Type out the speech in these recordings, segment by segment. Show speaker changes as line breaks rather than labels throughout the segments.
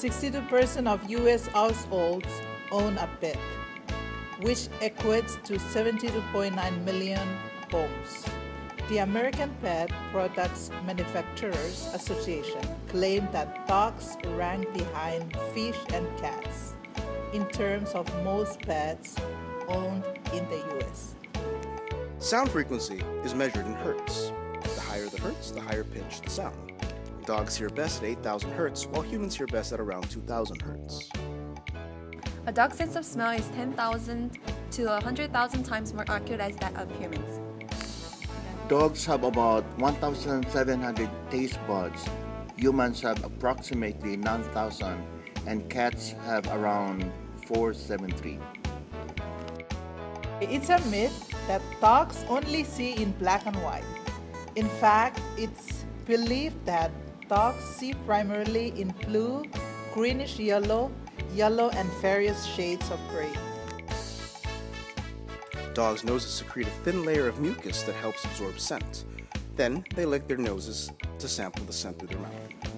62% of U.S. households own a pet, which equates to 72.9 million homes. The American Pet Products Manufacturers Association claimed that dogs rank behind fish and cats in terms of most pets owned in the U.S.
Sound frequency is measured in hertz. The higher the hertz, the higher pitch the sound. Dogs hear best at 8,000 hertz, while humans hear best at around 2,000 hertz.
A dog's sense of smell is 10,000 to 100,000 times more accurate as that of humans.
Dogs have about 1,700 taste buds. Humans have approximately 9,000, and cats have around 473.
It's a myth that dogs only see in black and white. In fact, it's believed that dogs see primarily in blue, greenish yellow, and various shades of gray.
Dogs' noses secrete a thin layer of mucus that helps absorb scent. Then they lick their noses to sample the scent through their mouth.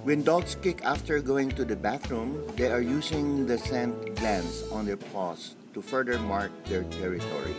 When dogs kick after going to the bathroom, they are using the scent glands on their paws to further mark their territory.